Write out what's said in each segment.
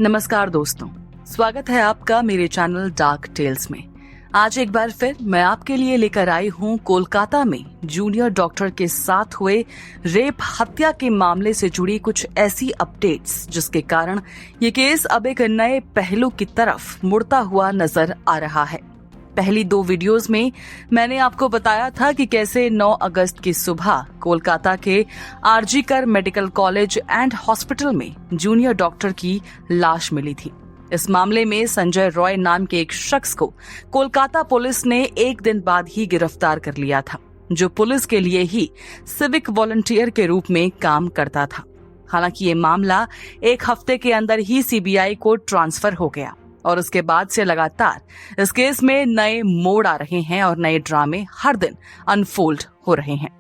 नमस्कार दोस्तों, स्वागत है आपका मेरे चैनल डार्क टेल्स में। आज एक बार फिर मैं आपके लिए लेकर आई हूं कोलकाता में जूनियर डॉक्टर के साथ हुए रेप हत्या के मामले से जुड़ी कुछ ऐसी अपडेट्स जिसके कारण ये केस अब एक नए पहलू की तरफ मुड़ता हुआ नजर आ रहा है। पहली 2 वीडियोस में मैंने आपको बताया था कि कैसे 9 अगस्त की सुबह कोलकाता के RG Kar medical college and hospital में जूनियर डॉक्टर की लाश मिली थी। इस मामले में संजय रॉय नाम के एक शख्स को कोलकाता पुलिस ने एक दिन बाद ही गिरफ्तार कर लिया था, जो पुलिस के लिए ही सिविक वॉलंटियर के रूप में काम करता था। हालांकि ये मामला एक हफ्ते के अंदर ही सीबीआई को ट्रांसफर हो गया और उसके बाद से लगातार इस केस में नए मोड़ आ रहे हैं और नए ड्रामे हर दिन अनफोल्ड हो रहे हैं।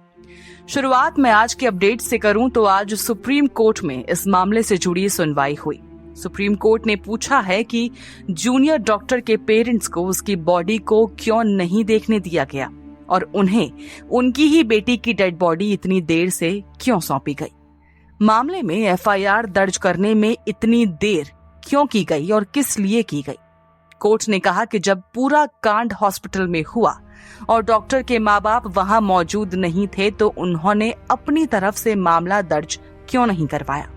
शुरुआत में आज के अपडेट से करूं तो आज सुप्रीम कोर्ट में इस मामले से जुड़ी सुनवाई हुई। सुप्रीम कोर्ट ने पूछा है कि जूनियर डॉक्टर के पेरेंट्स को उसकी बॉडी को क्यों नहीं देखने दिया गया और उन्हें उनकी ही बेटी की डेड बॉडी इतनी देर से क्यों सौंपी गई। मामले में एफआईआर दर्ज करने में इतनी देर क्यों की गई और किस लिए की गई। कोर्ट ने कहा कि जब पूरा कांड हॉस्पिटल में हुआ और डॉक्टर के माँ बाप वहां मौजूद नहीं थे तो उन्होंने अपनी तरफ से मामला दर्ज क्यों नहीं करवाया।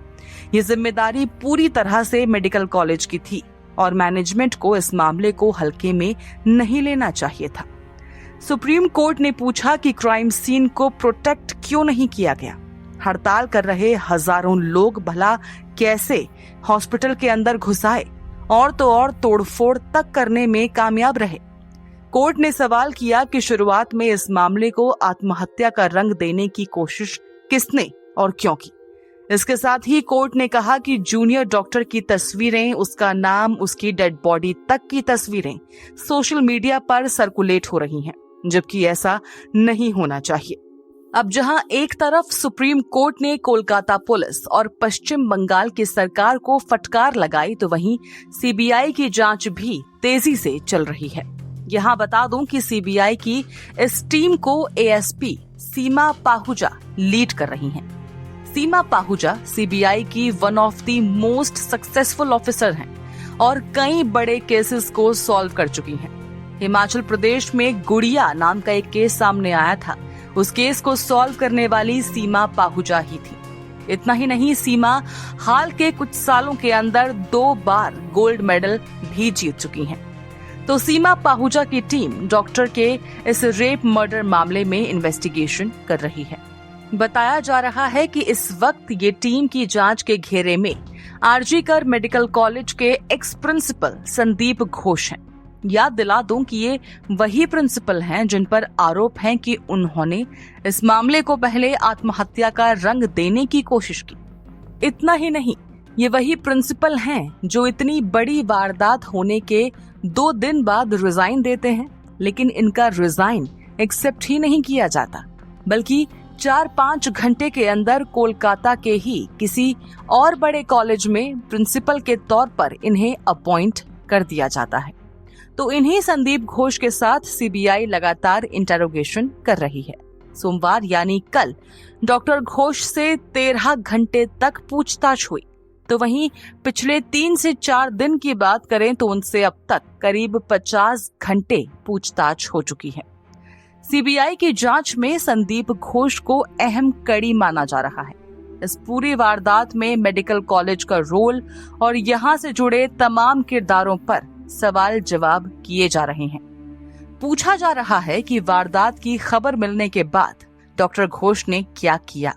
ये जिम्मेदारी पूरी तरह से मेडिकल कॉलेज की थी और मैनेजमेंट को इस मामले को हल्के में नहीं लेना चाहिए था। सुप्रीम कोर्ट ने पूछा कि क्राइम सीन को प्रोटेक्ट क्यों नहीं किया गया। हड़ताल कर रहे हजारों लोग भला कैसे हॉस्पिटल के अंदर घुस आए और तो और तोड़फोड़ तक करने में कामयाब रहे। कोर्ट ने सवाल किया कि शुरुआत में इस मामले को आत्महत्या का रंग देने की कोशिश किसने और क्यों की। इसके साथ ही कोर्ट ने कहा कि जूनियर डॉक्टर की तस्वीरें, उसका नाम, उसकी डेड बॉडी तक की तस्वीरें सोशल मीडिया पर सर्कुलेट हो रही हैं, जबकि ऐसा नहीं होना चाहिए। अब जहां एक तरफ सुप्रीम कोर्ट ने कोलकाता पुलिस और पश्चिम बंगाल की सरकार को फटकार लगाई तो वहीं सीबीआई की जांच भी तेजी से चल रही है। यहां बता दूं कि सीबीआई की इस टीम को एएसपी सीमा पाहुजा लीड कर रही हैं। सीमा पाहुजा सीबीआई की one of the most successful officer हैं और कई बड़े केसेस को सॉल्व कर चुकी हैं। हिमाचल प्रदेश में गुड़िया नाम का एक केस सामने आया था, उस केस को सॉल्व करने वाली सीमा पाहुजा ही थी। इतना ही नहीं, सीमा हाल के कुछ सालों के अंदर 2 बार गोल्ड मेडल भी जीत चुकी हैं। तो सीमा पाहुजा की टीम डॉक्टर के इस रेप मर्डर मामले में इन्वेस्टिगेशन कर रही है। बताया जा रहा है कि इस वक्त ये टीम की जांच के घेरे में आरजीकर मेडिकल कॉलेज के एक्स प्रिंसिपल संदीप घोष हैं। याद दिला दूं कि ये वही प्रिंसिपल हैं जिन पर आरोप है कि उन्होंने इस मामले को पहले आत्महत्या का रंग देने की कोशिश की। इतना ही नहीं, ये वही प्रिंसिपल हैं जो इतनी बड़ी वारदात होने के 2 दिन बाद रिजाइन देते हैं, लेकिन इनका रिजाइन एक्सेप्ट ही नहीं किया जाता, बल्कि 4-5 घंटे के अंदर कोलकाता के ही किसी और बड़े कॉलेज में प्रिंसिपल के तौर पर इन्हें अपॉइंट कर दिया जाता है। तो इन्हीं संदीप घोष के साथ सीबीआई लगातार इंटेरोगेशन कर रही है। सोमवार यानी कल डॉक्टर घोष से 13 घंटे तक पूछताछ हुई। तो वहीं पिछले 3 से 4 दिन की बात करें तो उनसे अब तक करीब 50 घंटे पूछताछ हो चुकी है। सीबीआई की जांच में संदीप घोष को अहम कड़ी माना जा रहा है। इस पूरी वारदात में मेडिकल कॉलेज का रोल और यहां से जुड़े तमाम किरदारों पर सवाल जवाब किए जा रहे हैं। पूछा जा रहा है कि वारदात की खबर मिलने के बाद डॉक्टर घोष ने क्या किया,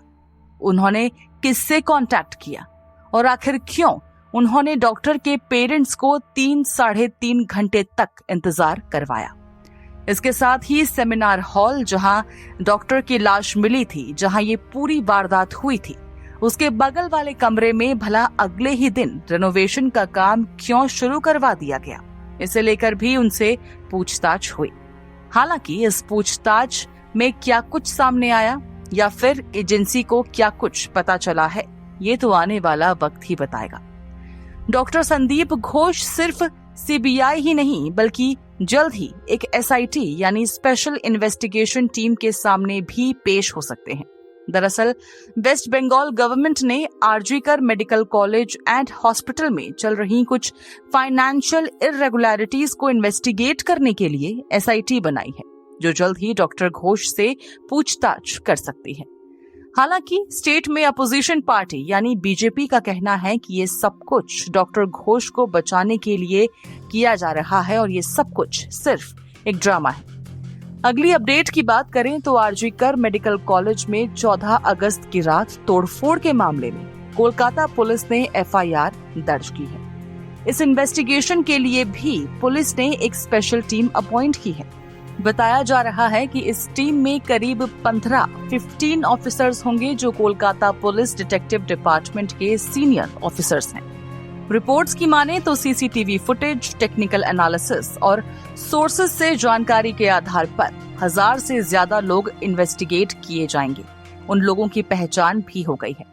उन्होंने किससे कांटेक्ट किया और आखिर क्यों उन्होंने डॉक्टर के पेरेंट्स को 3-3.5 घंटे तक इंतजार करवाया। इसके साथ ही सेमिनार हॉल जहां डॉक्टर की लाश मिली थी, जहां ये पूरी वारदात हुई थी, उसके बगल वाले कमरे में भला अगले ही दिन रेनोवेशन का काम क्यों शुरू करवा दिया गया, इसे लेकर भी उनसे पूछताछ हुई। हालांकि इस पूछताछ में क्या कुछ सामने आया या फिर एजेंसी को क्या कुछ पता चला है, ये तो आने वाला वक्त ही बताएगा। डॉक्टर संदीप घोष सिर्फ सीबीआई ही नहीं बल्कि जल्द ही एक एसआईटी यानी स्पेशल इन्वेस्टिगेशन टीम के सामने भी पेश हो सकते हैं। दरअसल वेस्ट बंगाल गवर्नमेंट ने RG Kar medical college and hospital में चल रही कुछ फाइनेंशियल इरेगुलरिटीज को इन्वेस्टिगेट करने के लिए एसआईटी बनाई है, जो जल्द ही डॉक्टर घोष से पूछताछ कर सकती है। हालांकि स्टेट में अपोजिशन पार्टी यानी बीजेपी का कहना है कि ये सब कुछ डॉक्टर घोष को बचाने के लिए किया जा रहा है और ये सब कुछ सिर्फ एक ड्रामा है। अगली अपडेट की बात करें तो आरजीकर मेडिकल कॉलेज में 14 अगस्त की रात तोड़फोड़ के मामले में कोलकाता पुलिस ने एफआईआर दर्ज की है। इस इन्वेस्टिगेशन के लिए भी पुलिस ने एक स्पेशल टीम अपॉइंट की है। बताया जा रहा है कि इस टीम में करीब 15 ऑफिसर्स होंगे जो कोलकाता पुलिस डिटेक्टिव डिपार्टमेंट के सीनियर ऑफिसर्स हैं। रिपोर्ट्स की माने तो सीसीटीवी फुटेज, टेक्निकल एनालिसिस और सोर्सेज से जानकारी के आधार पर 1000 से ज्यादा लोग इन्वेस्टिगेट किए जाएंगे। उन लोगों की पहचान भी हो गई है।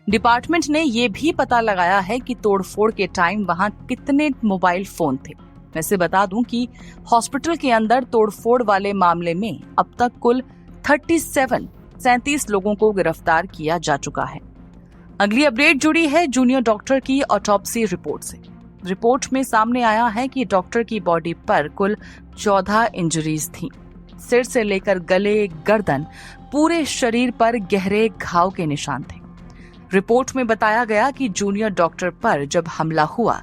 डिपार्टमेंट ने ये भी पता लगाया है कि तोड़फोड़ के टाइम वहां कितने मोबाइल फोन थे। वैसे बता दूं कि हॉस्पिटल के अंदर तोड़फोड़ वाले मामले में अब तक कुल 37 लोगों को गिरफ्तार किया जा चुका है। अगली अपडेट जुड़ी है जूनियर डॉक्टर की ऑटोप्सी रिपोर्ट से। रिपोर्ट में सामने आया है कि डॉक्टर की बॉडी पर कुल 14 इंजरीज थीं। सिर से लेकर गले, गर्दन, पूरे शरीर पर गहरे घाव के निशान थे। रिपोर्ट में बताया गया कि जूनियर डॉक्टर पर जब हमला हुआ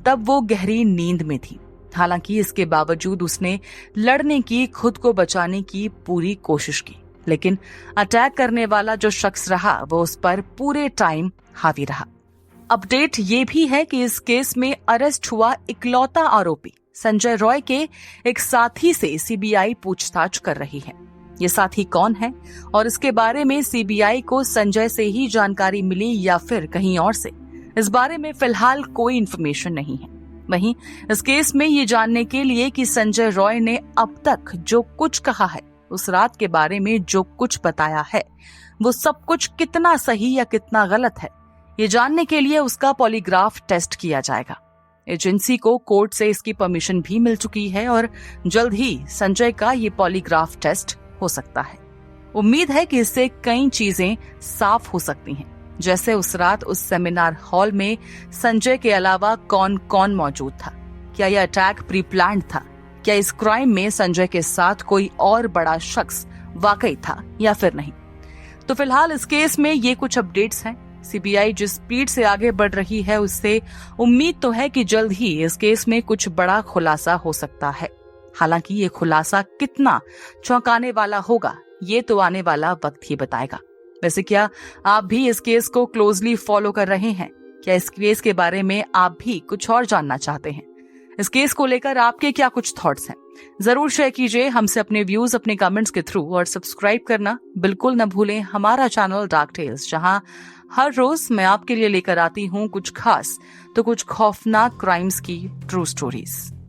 तब वो गहरी नींद में थी। हालांकि इसके बावजूद उसने लड़ने की, खुद को बचाने की पूरी कोशिश की, लेकिन अटैक करने वाला जो शख्स रहा वो उस पर पूरे टाइम हावी रहा। अपडेट ये भी है कि इस केस में अरेस्ट हुआ इकलौता आरोपी संजय रॉय के एक साथी से सीबीआई पूछताछ कर रही है। ये साथी कौन है और इसके बारे में सीबीआई को संजय से ही जानकारी मिली या फिर कहीं और से, इस बारे में फिलहाल कोई इन्फॉर्मेशन नहीं है। वहीं इस केस में ये जानने के लिए कि संजय रॉय ने अब तक जो कुछ कहा है, उस रात के बारे में जो कुछ बताया है, वो सब कुछ कितना सही या कितना गलत है, ये जानने के लिए उसका पॉलीग्राफ टेस्ट किया जाएगा। एजेंसी को कोर्ट से इसकी परमिशन भी मिल चुकी है और जल्द ही संजय का ये पॉलीग्राफ टेस्ट हो सकता है। उम्मीद है कि इससे कई चीजें साफ हो सकती हैं, जैसे उस रात उस सेमिनार हॉल में संजय के अलावा कौन कौन मौजूद था, क्या यह अटैक प्री प्लान्ड था, क्या इस क्राइम में संजय के साथ कोई और बड़ा शख्स वाकई था या फिर नहीं। तो फिलहाल इस केस में ये कुछ अपडेट्स हैं। सीबीआई जिस स्पीड से आगे बढ़ रही है उससे उम्मीद तो है कि जल्द ही इस केस में कुछ बड़ा खुलासा हो सकता है। हालांकि ये खुलासा कितना चौंकाने वाला होगा ये तो आने वाला वक्त ही बताएगा। वैसे क्या आप भी इस केस को क्लोजली फॉलो कर रहे हैं? क्या इस केस के बारे में आप भी कुछ और जानना चाहते हैं? इस केस को लेकर आपके क्या कुछ थॉट्स हैं? जरूर शेयर कीजिए हमसे अपने व्यूज अपने कमेंट्स के थ्रू, और सब्सक्राइब करना बिल्कुल न भूलें हमारा चैनल डार्क टेल्स, जहां हर रोज मैं आपके लिए लेकर आती हूँ कुछ खास तो कुछ खौफनाक क्राइम्स की ट्रू स्टोरीज।